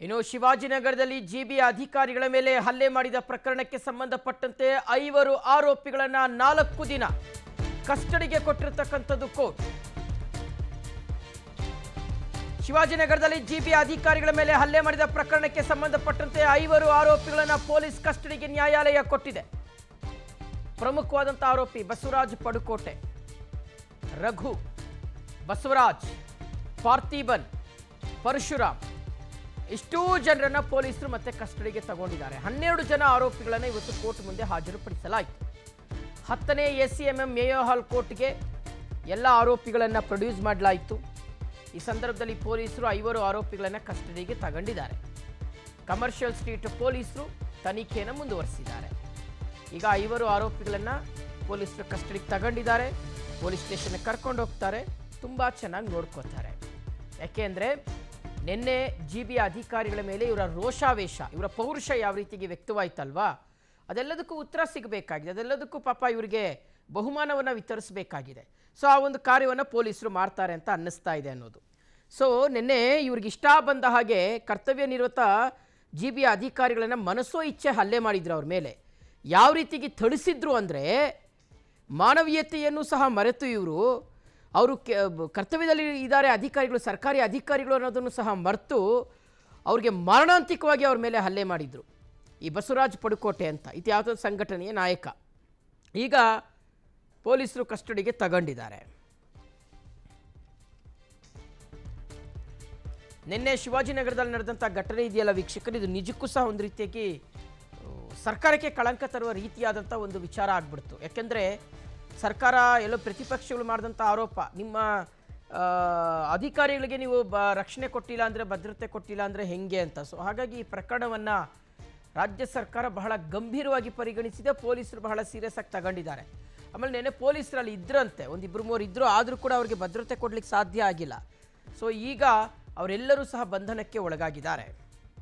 ಇನ್ನು ಶಿವಾಜಿನಗರದಲ್ಲಿ ಜಿಬಿ ಅಧಿಕಾರಿಗಳ ಮೇಲೆ ಹಲ್ಲೆ ಮಾಡಿದ ಪ್ರಕರಣಕ್ಕೆ ಸಂಬಂಧಪಟ್ಟಂತೆ 5 ಆರೋಪಿಗಳನ್ನ 4 ದಿನ ಕಸ್ಟಡಿಗೆ ಕೊಟ್ಟಿರತಕ್ಕಂಥದ್ದು ಕೋರ್ಟ್. ಶಿವಾಜಿನಗರದಲ್ಲಿ ಜಿಬಿ ಅಧಿಕಾರಿಗಳ ಮೇಲೆ ಹಲ್ಲೆ ಮಾಡಿದ ಪ್ರಕರಣಕ್ಕೆ ಸಂಬಂಧಪಟ್ಟಂತೆ 5 ಆರೋಪಿಗಳನ್ನ ಪೊಲೀಸ್ ಕಸ್ಟಡಿಗೆ ನ್ಯಾಯಾಲಯ ಕೊಟ್ಟಿದೆ. ಪ್ರಮುಖವಾದಂಥ ಆರೋಪಿ ಬಸವರಾಜ್ ಪಡುಕೋಟೆ, ರಘು, ಬಸವರಾಜ್, ಪಾರ್ಥಿಬನ್, ಪರಶುರಾಮ್ ಇಷ್ಟೂ ಜನರನ್ನ ಪೊಲೀಸರು ಮತ್ತೆ ಕಸ್ಟಡಿಗೆ ತಗೊಂಡಿದ್ದಾರೆ. 12 ಜನ ಆರೋಪಿಗಳನ್ನು ಇವತ್ತು ಕೋರ್ಟ್ ಮುಂದೆ ಹಾಜರುಪಡಿಸಲಾಯಿತು. 10ನೇ ACMM ಮೇಯೋ ಹಾಲ್ ಕೋರ್ಟ್ಗೆ ಎಲ್ಲ ಆರೋಪಿಗಳನ್ನು ಪ್ರೊಡ್ಯೂಸ್ ಮಾಡಲಾಯಿತು. ಈ ಸಂದರ್ಭದಲ್ಲಿ ಪೊಲೀಸರು 5 ಆರೋಪಿಗಳನ್ನು ಕಸ್ಟಡಿಗೆ ತಗೊಂಡಿದ್ದಾರೆ. ಕಮರ್ಷಿಯಲ್ ಸ್ಟ್ರೀಟ್ ಪೊಲೀಸರು ತನಿಖೆಯನ್ನು ಮುಂದುವರಿಸಿದ್ದಾರೆ. ಈಗ 5 ಆರೋಪಿಗಳನ್ನು ಪೊಲೀಸರು ಕಸ್ಟಡಿಗೆ ತಗೊಂಡಿದ್ದಾರೆ. ಪೊಲೀಸ್ ಸ್ಟೇಷನ್ಗೆ ಕರ್ಕೊಂಡು ಹೋಗ್ತಾರೆ, ತುಂಬ ಚೆನ್ನಾಗಿ ನೋಡ್ಕೋತಾರೆ. ಯಾಕೆಂದರೆ ನಿನ್ನೆ ಜಿಬಿ ಅಧಿಕಾರಿಗಳ ಮೇಲೆ ಇವರ ರೋಷಾವೇಶ, ಇವರ ಪೌರುಷ ಯಾವ ರೀತಿಗೆ ವ್ಯಕ್ತವಾಯ್ತಲ್ವಾ, ಅದೆಲ್ಲದಕ್ಕೂ ಉತ್ತರ ಸಿಗಬೇಕಾಗಿದೆ. ಅದೆಲ್ಲದಕ್ಕೂ ಪಾಪ ಇವರಿಗೆ ಬಹುಮಾನವನ್ನು ವಿತರಿಸಬೇಕಾಗಿದೆ. ಸೊ ಆ ಒಂದು ಕಾರ್ಯವನ್ನು ಪೊಲೀಸರು ಮಾಡ್ತಾರೆ ಅಂತ ಅನ್ನಿಸ್ತಾ ಇದೆ ಅನ್ನೋದು. ಸೊ ನಿನ್ನೆ ಇವ್ರಿಗೆ ಇಷ್ಟ ಬಂದ ಹಾಗೆ ಕರ್ತವ್ಯ ನಿರತ ಜಿಬಿ ಅಧಿಕಾರಿಗಳನ್ನು ಮನಸ್ಸೋ ಇಚ್ಛೆ ಹಲ್ಲೆ ಮಾಡಿದ್ರು. ಅವ್ರ ಮೇಲೆ ಯಾವ ರೀತಿಗೆ ಥಳಿಸಿದ್ರು ಅಂದರೆ, ಮಾನವೀಯತೆಯನ್ನು ಸಹ ಮರೆತು ಇವರು ಅವರು ಕರ್ತವ್ಯದಲ್ಲಿ ಇದ್ದಾರೆ ಅಧಿಕಾರಿಗಳು, ಸರ್ಕಾರಿ ಅಧಿಕಾರಿಗಳು ಅನ್ನೋದನ್ನು ಸಹ ಮರೆತು ಅವ್ರಿಗೆ ಮಾರಣಾಂತಿಕವಾಗಿ ಅವ್ರ ಮೇಲೆ ಹಲ್ಲೆ ಮಾಡಿದರು. ಈ ಬಸವರಾಜ್ ಪಡುಕೋಟೆ ಅಂತ ಇದು ಯಾವುದೋ ಸಂಘಟನೆಯ ನಾಯಕ. ಈಗ ಪೊಲೀಸರು ಕಸ್ಟಡಿಗೆ ತಗೊಂಡಿದ್ದಾರೆ. ನಿನ್ನೆ ಶಿವಾಜಿನಗರದಲ್ಲಿ ನಡೆದಂಥ ಘಟನೆ ಇದೆಯಲ್ಲ ವೀಕ್ಷಕರು, ಇದು ನಿಜಕ್ಕೂ ಸಹ ಒಂದು ರೀತಿಯಾಗಿ ಸರ್ಕಾರಕ್ಕೆ ಕಳಂಕ ತರುವ ರೀತಿಯಾದಂಥ ಒಂದು ವಿಚಾರ ಆಗ್ಬಿಡ್ತು. ಯಾಕೆಂದರೆ ಸರ್ಕಾರ ಎಲ್ಲೋ ಪ್ರತಿಪಕ್ಷಗಳು ಮಾಡಿದಂಥ ಆರೋಪ, ನಿಮ್ಮ ಅಧಿಕಾರಿಗಳಿಗೆ ನೀವು ರಕ್ಷಣೆ ಕೊಟ್ಟಿಲ್ಲ ಅಂದರೆ, ಭದ್ರತೆ ಕೊಟ್ಟಿಲ್ಲ ಅಂದರೆ ಹೆಂಗೆ ಅಂತ. ಸೊ ಹಾಗಾಗಿ ಈ ಪ್ರಕರಣವನ್ನು ರಾಜ್ಯ ಸರ್ಕಾರ ಬಹಳ ಗಂಭೀರವಾಗಿ ಪರಿಗಣಿಸಿದೆ. ಪೊಲೀಸರು ಬಹಳ ಸೀರಿಯಸ್ ಆಗಿ ತಗೊಂಡಿದ್ದಾರೆ. ಆಮೇಲೆ ನೆನ್ನೆ ಪೊಲೀಸರಲ್ಲಿ ಇದ್ರಂತೆ, 1-2-3 ಇದ್ದರು, ಆದರೂ ಕೂಡ ಅವರಿಗೆ ಭದ್ರತೆ ಕೊಡಲಿಕ್ಕೆ ಸಾಧ್ಯ ಆಗಿಲ್ಲ. ಸೊ ಈಗ ಅವರೆಲ್ಲರೂ ಸಹ ಬಂಧನಕ್ಕೆ ಒಳಗಾಗಿದ್ದಾರೆ.